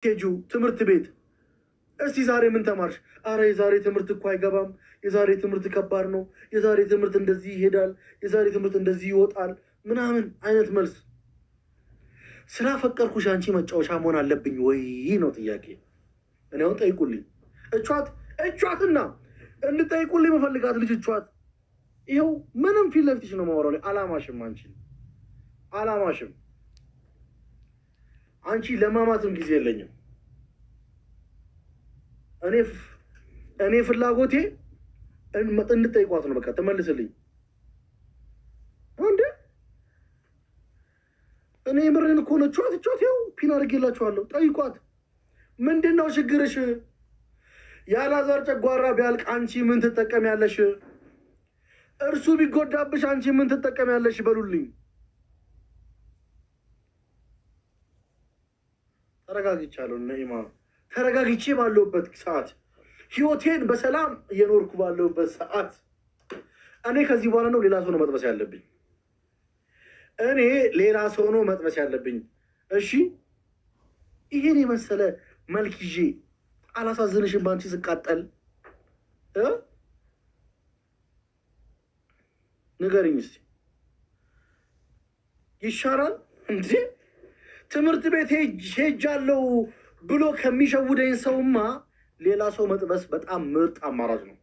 ኬጁ ትምህርት ቤት እስቲ ዛሬ ምን ተማርሽ? አረ የዛሬ ትምህርት እኮ አይገባም። የዛሬ ትምህርት ከባድ ነው። የዛሬ ትምህርት እንደዚህ ይሄዳል። የዛሬ ትምህርት እንደዚህ ይወጣል ምናምን አይነት መልስ። ስላፈቀርኩሽ አንቺ መጫወቻ መሆን አለብኝ ወይ ነው ጥያቄ። እኔ አሁን ጠይቁልኝ። እቿትና እንጠይቁልኝ መፈልጋት ልጅ እቿት። ይኸው ምንም ፊት ለፊትሽ ነው ማወራው ላይ አላማሽም። አንቺ ለማማትም ጊዜ የለኝም። እኔ ፍላጎቴ እንድጠይቋት ነው። በቃ ተመልስልኝ እንዴ። እኔ የምሬን እኮ ነው። ቿት ይኸው ፒን አድርጌላችኋለሁ። ጠይቋት። ምንድን ነው ችግርሽ? ያላዛር ጨጓራ ቢያልቅ አንቺ ምን ትጠቀሚያለሽ? እርሱ ቢጎዳብሽ አንቺ ምን ትጠቀሚያለሽ? በሉልኝ። ተረጋግቻለሁ። ነይማ ተረጋግቼ ባለሁበት ሰዓት ህይወቴን በሰላም እየኖርኩ ባለሁበት ሰዓት እኔ ከዚህ በኋላ ነው ሌላ ሰው ነው መጥበስ ያለብኝ። እሺ ይሄን የመሰለ መልክ ይዤ አላሳዝንሽም? ባንቺ ስቃጠል ንገሪኝ እስቲ። ይሻላል እንዴ? ትምህርት ቤት ሄጃለሁ ብሎ ከሚሸውደኝ ሰውማ ሌላ ሰው መጥበስ በጣም ምርጥ አማራጭ ነው።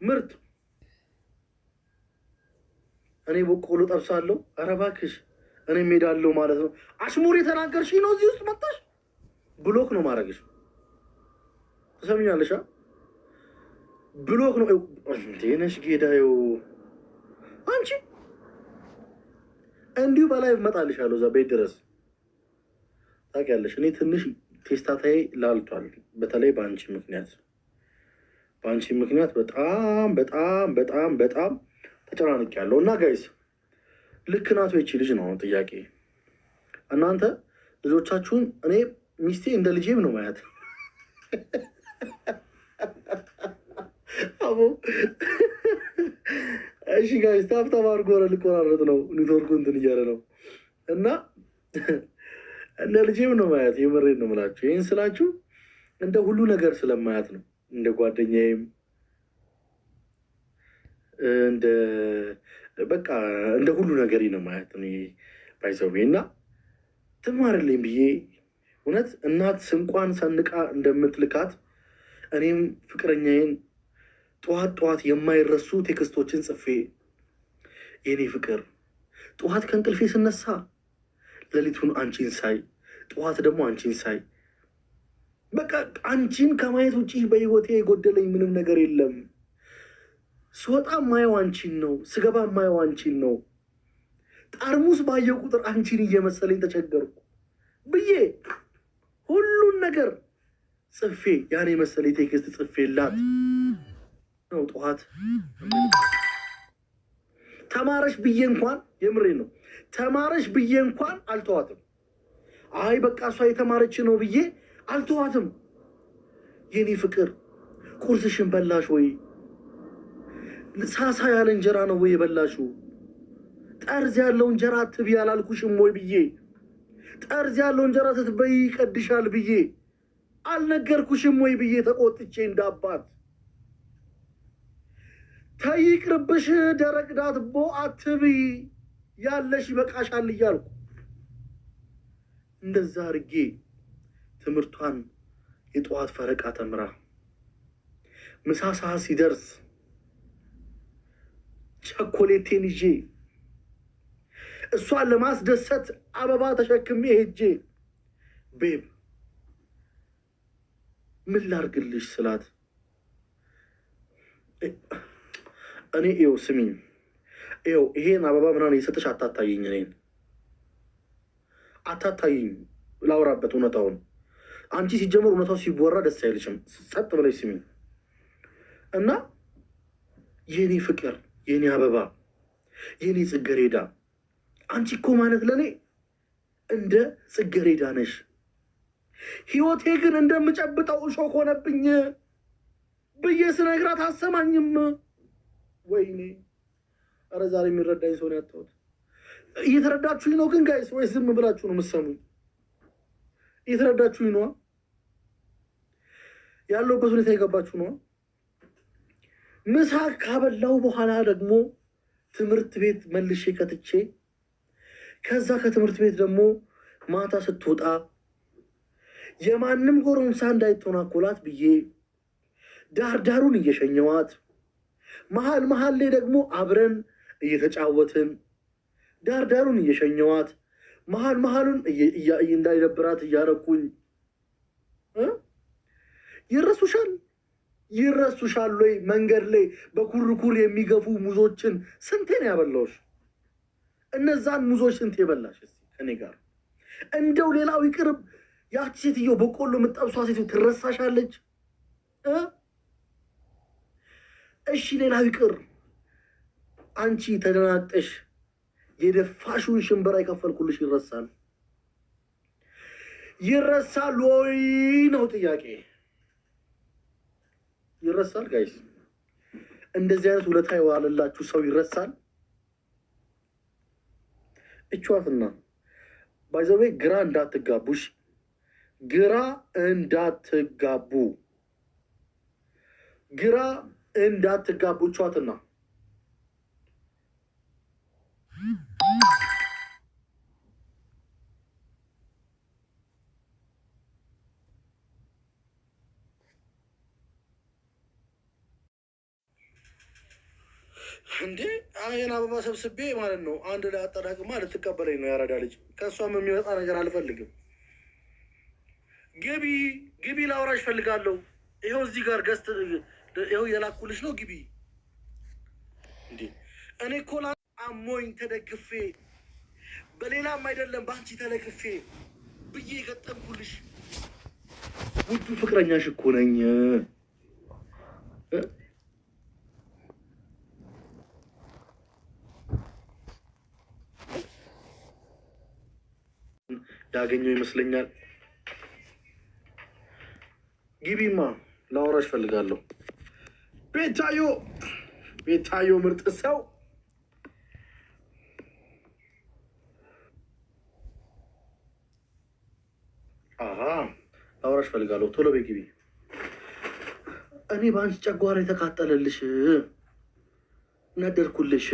ምርጥ። እኔ በቆሎ ጠብሳለሁ። ኧረ እባክሽ እኔ ሄዳለሁ ማለት ነው። አሽሙር የተናገርሽኝ ነው። እዚህ ውስጥ መጣሽ ብሎክ ነው ማድረግሽ። ትሰምኛለሽ? ብሎክ ነው እንዴ ነሽ ጌዳዬው። አንቺ እንዲሁ በላይ እመጣልሻለሁ እዛ ቤት ድረስ። ታውቂያለሽ እኔ ትንሽ ቴስታታዬ ላልቷል። በተለይ በአንቺ ምክንያት በጣም ተጨናንቄያለሁ። እና ጋይስ ልክ ናት ወይ ይቺ ልጅ ነው ጥያቄ። እናንተ ልጆቻችሁን እኔ ሚስቴ እንደ ልጄም ነው ማያት። አቦ እሺ ጋይስ ታብታብ አድርጎ ልቆራረጥ ነው። ኔትወርኩ እንትን እያለ ነው እና እንደ ልጄም ነው ማያት። የምሬን ነው የምላችሁ። ይህን ስላችሁ እንደ ሁሉ ነገር ስለማያት ነው። እንደ ጓደኛዬም እንደ ሁሉ ነገር ነው ማያት ነው ባይዘው እና ትማርልኝ ብዬ እውነት እናት ስንቋን ሰንቃ እንደምትልካት እኔም ፍቅረኛዬን ጠዋት የማይረሱ ቴክስቶችን ጽፌ የኔ ፍቅር ጠዋት ከእንቅልፌ ስነሳ ሌሊቱን አንቺን ሳይ ጠዋት ደግሞ አንቺን ሳይ በቃ አንቺን ከማየት ውጪ በህይወቴ የጎደለኝ ምንም ነገር የለም። ስወጣ ማየው አንቺን ነው፣ ስገባ ማየው አንቺን ነው። ጠርሙስ ባየው ቁጥር አንቺን እየመሰለኝ ተቸገርኩ ብዬ ሁሉን ነገር ጽፌ ያን የመሰለኝ ቴክስት ጽፌላት ነው ጠዋት ተማረሽ ብዬ እንኳን የምሬ ነው ተማረሽ ብዬ እንኳን አልተዋትም። አይ በቃ እሷ የተማረች ነው ብዬ አልተዋትም። የኔ ፍቅር ቁርስሽን በላሽ ወይ? ሳሳ ያለ እንጀራ ነው ወይ የበላሽው? ጠርዝ ያለው እንጀራ አትብይ አላልኩሽም ወይ ብዬ ጠርዝ ያለው እንጀራ ስትበይ ይቀድሻል ብዬ አልነገርኩሽም ወይ ብዬ ተቆጥቼ እንዳባት ተይቅርብሽ ደረቅ ዳቦ አትብይ ያለሽ ይበቃሻል እያልኩ እንደዛ አድርጌ ትምህርቷን የጠዋት ፈረቃ ተምራ ምሳ ሰዓት ሲደርስ ቸኮሌቴን ይዤ እሷን ለማስደሰት አበባ ተሸክሜ ሄጄ ቤብ ምን ላርግልሽ ስላት እኔ ይኸው ስሚኝ ይኸው ይሄን አበባ ምናምን የሰጠሽ አታታይኝ፣ እኔን አታታይኝ ላውራበት እውነታውን። አንቺ ሲጀምር እውነታው ሲወራ ደስ አይልሽም። ጸጥ ብለሽ ስሚኝ እና የኔ ፍቅር፣ የኔ አበባ፣ የኔ ጽጌረዳ አንቺ እኮ ማለት ለኔ እንደ ጽጌረዳ ነሽ። ህይወቴ ግን እንደምጨብጠው እሾክ ሆነብኝ ብዬ ስነግራት አሰማኝም። ወይኔ ኧረ ዛሬ የሚረዳኝ ሰው ነው ያጣሁት። እየተረዳችሁኝ ነው ግን ጋይስ ወይስ ዝም ብላችሁ ነው የምትሰሙኝ? እየተረዳችሁኝ ነዋ? ያለሁበት ሁኔታ የገባችሁ ነዋ? ምሳ ካበላው በኋላ ደግሞ ትምህርት ቤት መልሼ ከትቼ ከዛ ከትምህርት ቤት ደግሞ ማታ ስትወጣ የማንም ጎረምሳ እንዳይተናኮላት ብዬ ዳርዳሩን እየሸኘዋት መሀል መሀል ላይ ደግሞ አብረን እየተጫወትን ዳርዳሩን እየሸኘዋት መሀል መሀሉን እንዳይደብራት እያረኩኝ ይረሱሻል ወይ? መንገድ ላይ በኩርኩር የሚገፉ ሙዞችን ስንቴ ነው ያበላሁሽ? እነዛን ሙዞች ስንቴ በላሽ ከኔ ጋር? እንደው ሌላው ይቅርብ፣ ያቺ ሴትዮ በቆሎ የምጠብሷ ሴትዮ ትረሳሻለች? እሺ ሌላው ይቅር፣ አንቺ ተደናጠሽ የደፋሽውን ሽንበራ የከፈልኩልሽ ይረሳል ወይ ነው ጥያቄ። ይረሳል ጋይስ? እንደዚህ አይነት ውለታ የዋለላችሁ ሰው ይረሳል? እችዋትና ባይዘዌ ግራ እንዳትጋቡሽ፣ ግራ እንዳትጋቡ እችዋትና እንዴ ይሄን አበባ ሰብስቤ ማለት ነው አንድ ላይ አጠራቅማ ልትቀበለኝ ነው ያራዳ ልጅ። ከእሷም የሚወጣ ነገር አልፈልግም። ግቢ ላውራሽ ፈልጋለሁ። ይኸው እዚህ ጋር ገዝት ይኸው የላኩልሽ ነው። ግቢ። እንዴ እኔ እኮ አሞኝ ተደግፌ በሌላም አይደለም በአንቺ ተለክፌ ብዬ የገጠምኩልሽ ውዱ ፍቅረኛሽ እኮ ነኝ። ያገኘው ይመስለኛል። ግቢማ ላወራሽ ፈልጋለሁ። ቤታዮ ምርጥ ሰው ላወራሽ ፈልጋለሁ። ቶሎ በይ ግቢ። እኔ በአንቺ ጨጓራ የተቃጠለልሽ ነደርኩልሽ።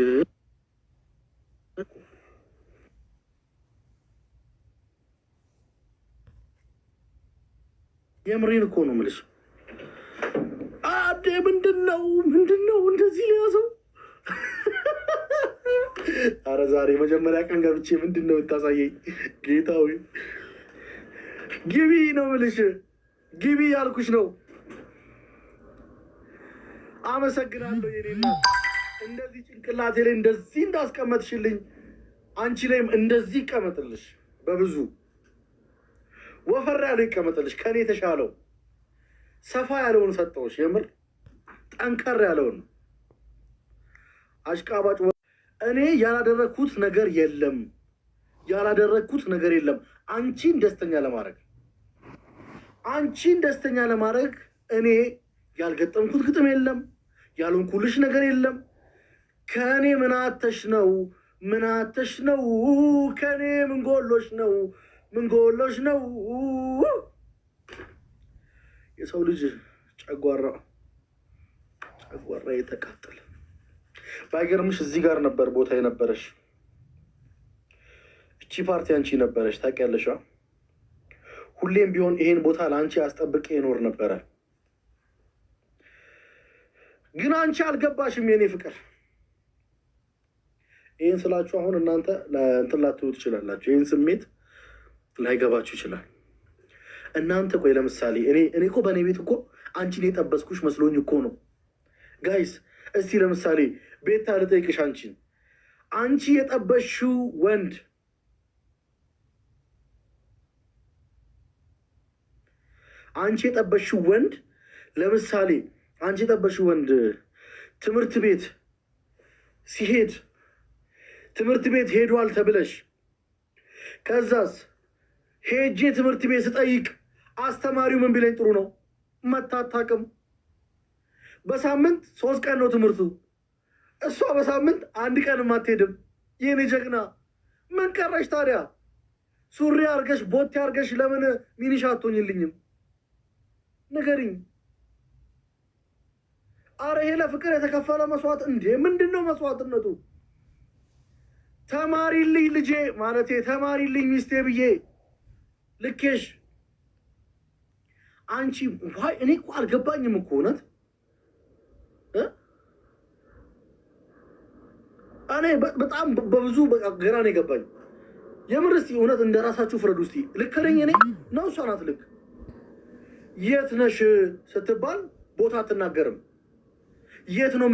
የምሬን እኮ ነው የምልሽ። አዴ ምንድን ነው እንደዚህ ሊያዘው? አረ ዛሬ መጀመሪያ ቀን ገብቼ ምንድን ነው የምታሳየኝ? ጌታዊ ግቢ ነው የምልሽ። ግቢ ያልኩሽ ነው። አመሰግናለሁ የኔ እናት። እንደዚህ ጭንቅላቴ ላይ እንደዚህ እንዳስቀመጥሽልኝ አንቺ ላይም እንደዚህ ይቀመጥልሽ። በብዙ ወፈር ያለው ይቀመጥልሽ። ከኔ የተሻለው ሰፋ ያለውን ሰጠውሽ። የምር ጠንከር ያለውን አሽቃባጭ። እኔ ያላደረግኩት ነገር የለም አንቺን ደስተኛ ለማድረግ እኔ ያልገጠምኩት ግጥም የለም፣ ያልሆንኩልሽ ነገር የለም። ከእኔ ምናተሽ ነው ከእኔ ምንጎሎሽ ነው። የሰው ልጅ ጨጓራ የተቃጠለ። ባይገርምሽ እዚህ ጋር ነበር ቦታ የነበረሽ። እቺ ፓርቲ አንቺ ነበረሽ ታውቂያለሽ። ሁሌም ቢሆን ይሄን ቦታ ለአንቺ አስጠብቄ ይኖር ነበረ። ግን አንቺ አልገባሽም የኔ ፍቅር። ይህን ስላችሁ አሁን እናንተ እንትን ላትሉ ትችላላችሁ። ይህን ስሜት ላይገባችሁ ይችላል። እናንተ ቆይ ለምሳሌ እኔ እኮ በእኔ ቤት እኮ አንቺን የጠበስኩሽ መስሎኝ እኮ ነው ጋይስ። እስቲ ለምሳሌ ቤታ ልጠይቅሽ፣ አንቺ የጠበሽው ወንድ ለምሳሌ አንቺ የጠበሽው ወንድ ትምህርት ቤት ሲሄድ ትምህርት ቤት ሄዷል ተብለሽ ከዛስ ሄጄ ትምህርት ቤት ስጠይቅ አስተማሪው ምን ቢለኝ ጥሩ ነው? መታታቅም በሳምንት 3 ቀን ነው ትምህርቱ። እሷ በሳምንት 1 ቀንም አትሄድም። የኔ ጀግና ምን ቀረሽ ታዲያ? ሱሪ አርገሽ ቦቴ አርገሽ ለምን ሚኒሻ አትሆኝልኝም? ንገሪኝ። አረ ይሄ ለፍቅር የተከፈለ መስዋዕት እንዴ! ምንድነው መስዋዕትነቱ? ተማሪልኝ ልጄ ማለቴ ተማሪልኝ ሚስቴ ብዬ ልኬሽ አንቺ ዋይ እኔ እኮ አልገባኝም እኮ እውነት እኔ በጣም በብዙ ገና ነው የገባኝ። የምር እስቲ እውነት እንደራሳችሁ ፍረዱ። እስቲ ልክ ነኝ እኔ ነው እሷ ናት ልክ? የት ነሽ ስትባል ቦታ አትናገርም። የት ነው